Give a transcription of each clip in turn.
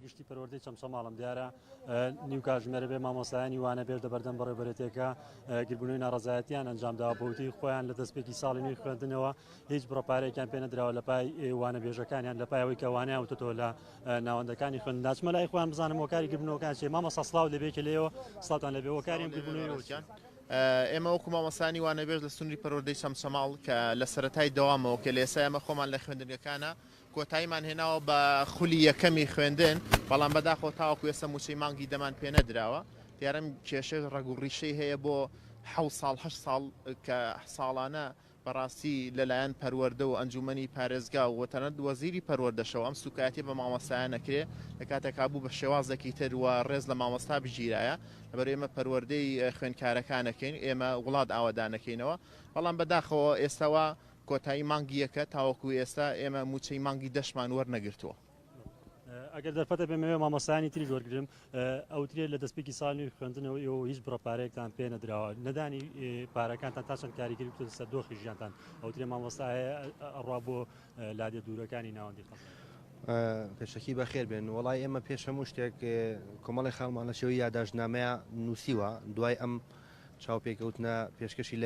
گشتی پەروەردەی چەمچەماڵم دیارە نیو کاتژمێرە بێ مامۆستایانی وانە بێژ دەبەردەم بەڕێوەبەرێتێکە گربوونەوەی ناڕەزایەتیان ئەنجامداوە بەوتی خۆیان لە دەستپێکی ساڵی نوێی خوێندنەوە هیچ بڕۆپارێکیان پێ نەدراوە لە پای وانە بێژەکانیان لە پایەوەی کە وانیان وتۆ لە ناوەندەکانی خوێندن چمە لای خۆیان بزانم هۆکاری گربنەوەکان چێ مامۆستا سڵاو لەبێکە لێەوە سڵاتان لەبێ هۆکاریم گربوونەوەیان ئێمە وەکو مامۆسانی وانەبێژ لە سنووری پەروەردەی چەمچەماڵ کە لە سەرەتای دەوامەوە کە لە ئێستا ئێمە خۆمان لە خوێندنگەکانە کۆتاییمان هێناوە بە خولی یەکەمی خوێندن بەڵام بەداخۆ تاوەکو ئێستا موچەی مانگی دەمان پێ نەدراوە دیارم کێشەی ڕەگوڕیشەی هەیە بۆ 7 ساڵ کە ساڵانە بەڕاستی لەلایەن پەروەردە و ئەنجومەنی پارێزگا و وەتەنەت وەزیری پەروەردەشەوە ئەم سوکاتی بە مامۆستایان نەکرێ لە کاتێکا بوو بە شێوازێکی تر وە ڕێز لە مامۆستا بگیرایە لەبەر ئێمە پەروەردەی خوێندکارەکانەکەین ئێمە وڵات ئاوادانەکەینەوە بەڵام بەداخەوە ئێستاوە کۆتایی مانگی یەکە تاوەکو ئێستا ئێمە موچەی مانگی دەشمان وەرنەگرتووە. ئەگەر دەرفەتە بێمەوێ مامۆستایانی تری وەرگرم ئەوترێت لە دەستپێکی ساڵی خوێندنەوە ئێوە هیچ بڕۆپارەیەکتان پێ نەدراوە نەدانی پارەکانتان تا چەند کاریگەری بتە سەر دۆخی ژیانتان ئەوترێ مامۆستا هەیە ئەڕوا بۆ لادێ دوورەکانی ناوەندی خەڵک. پێشەکی بەخێر بێن وڵای ئێمە پێش هەموو شتێک کۆمەڵی خاڵمان لە شێوەی یادداشتنامەیە نووسیوە دوای ئەم چاوپێکەوتنە پێشکەشی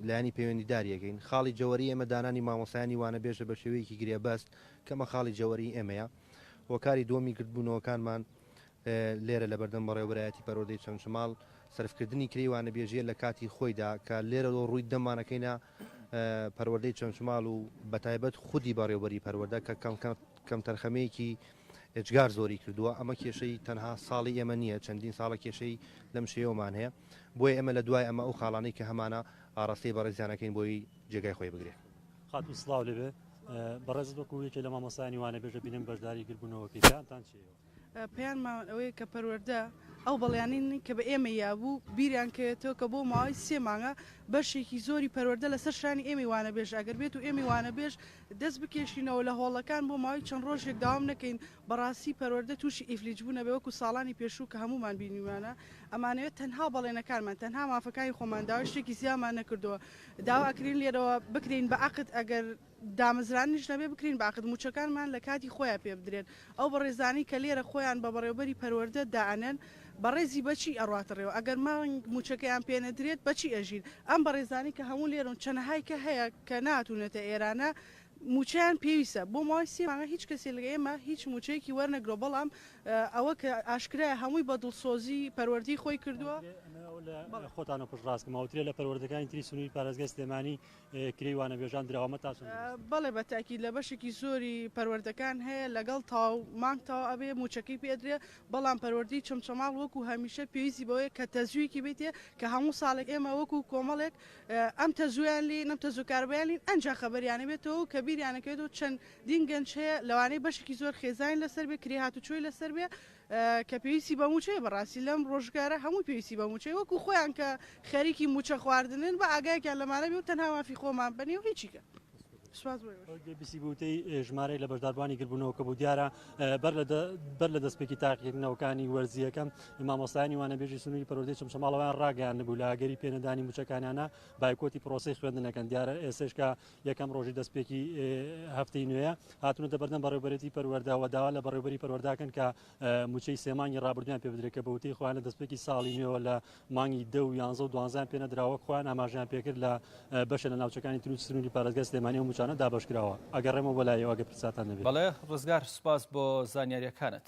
لایەنی پەیوەندیداریەکەین خاڵی جەوەری ئێمە دانانی مامۆسایانی وانەبێژە بە شێوەیەکی گرێبەست کەمە خاڵی جەوەری ئێمەیە هۆکاری دووەمی کردبوونەوەکانمان لێرە لە بەردەم بەڕێوەبەرایەتی پەروەردەی چەمچەماڵ سەرفکردنی کری وانەبێژیە لە کاتی خۆیدا کە لێرە ڕووی دەمانەکەینە پەروەردەی چەمچەماڵ و بەتایبەت خودی بەڕێوەبەری پەروەردە کە کەم تەرخەمەیەکی ئێجگار زۆری کردووە ئەمە کێشەی تەنها ساڵی ئێمە نییە چەندین ساڵە کێشەی لەم شێوەمان هەیە بۆیە ئێمە لە دوای ئەمە ئەو خاڵانەی کە هەمانە ئاڕاستەی بەڕێزیانەکەین بۆی جێگای خۆی بگرێت. خات و سڵاو لەبێ بەڕێزت وەکو یەکێ لە مامۆستایانی وانەبێژە بینم بەشداری گربوونەوەکەیتان چیەوە؟ پێیانمان ئەوەیە کە پەروەردە ئەو بەڵیانینی کە بە ئێمە یابوو بیریان کەوێتەوە کە بۆ ماوەی 3 مانگە بەشێکی زۆری پەروەردە لەسەر شانی ئێمەی وانەبێژ ئەگەر بێت و ئێمەی وانەبێژ دەست بکێشینەوە لە هۆڵەکان بۆ ماوەی چەند ڕۆژێک داوام نەکەین بەڕاستی پەروەردە تووشی ئیفلیج بوونە بێ وەکو ساڵانی پێشوو کە هەمومان بینیوانە ئەمانەوێت تەنها بەڵێنەکانمان تەنها مافەکانی خۆمان داوای شتێکی زیامان نەکردەوە داوا ئەکرین لێرەوە بکرین بە عقد ئەگەر دامەزرانیش نەبێ بکرین بە عقد موچەکانمان لە کاتی خۆیان پێ بدرێن ئەو بەڕێزانی کە لێرە خۆیان بە بەڕێوەبەری پەروەردە دائەنن بەڕێزی بەچی ئەڕاتەڕێەوە ئەگەر مانگ موچەکەیان پێ نەدرێت بەچی ئەژین ئەم بەڕێزانی کە هەموو لێرن چەنەهای کە هەیە کە ناتونێتە ئێرانە موچیان پێویستە بۆ ماوەی 3 مانگە هیچ کەسێ لە ئێمە هیچ موچەیەکی وەرنەگرۆ بەڵام ئەوە کە ئاشکرایە هەمووی بە دڵسۆزی پەروەردەی خۆی کردووە خۆتانە پشتڕاست ماوترێ لە پەروەردەکانی تری سنووری پارێزگای سلێمانی کری وانەبێژان دراوەمە تا بەڵێ بەتاکی لە بەشێکی زۆری پەروەردەکان هەیە لەگەڵ تاو مانگتەوە ئەبێ موچەکەی پێدرێ بەڵام پەروەردەی چەمچەماڵ وەکو هەمیشە پێویستی بەوەیە کە تەزویەکی بێتێ کە هەموو ساڵێک ئێمە وەکو کۆمەڵێک ئەم تەزویان لێ نەم تەزوکاربیان لین ئەنجا خەبەریانە بێتەوە کە بیریانەکەێتەوە چەند دینگەنج هەیە لەوانەی بەشێکی زۆر خێزان لەسەر بێ کری هاتوچۆی لەسەر بێ کە پێویستی بە موچەیە بەڕاستی لەم ڕۆژگارە هەموو پێویستی بە موچەی وەکو خۆیان کە خەریکی موچە خواردنن بە ئاگایەکیان لەمانە بێ و تەنها مافی خۆمان بنێ و هیچیکە بیسی بوتەی ژمارەی لە بەشداربوانی گربوونەوە کە بوو دیارە بەر لە دەستپێکی تاقیکردنەوەکانی وەرزیەکەم مامۆستایانی وانەبێژی سنووری پەروەردەی چەمچەماڵەوەیان ڕاگەیان نەبوو لە ئاگەری پێنەدانی موچەکانیانە بایکۆتی پرۆسەی خوێندنەکەن دیارە ئێسێشکە یەکەم ڕۆژی دەستپێکی هەفتەی نوێیە هاتونەتە بەردەم بەڕێوەبەرێتی پەروەردەوە داوا لە بەڕێوەبەری پەروەرداکەن کە موچەی سێمانی ڕابردویان پێ بدرێت کە بەوتەی خۆیان لە دەستپێکی ساڵی نوێەوە لە مانگی 10 و 11 و 12 پێ نەدراوە خۆیان ئاماژیان پێکرد لە بەشە لە ناوچەکانی تر سنووری پارێزگای سلێمانی و موچانە دابەشکراوە ئەگەڕێمە بۆ لایەوە ئەگە پرساتان نەبێت. بەڵێ ڕزگار سوپاس بۆ زانیاریەکانت.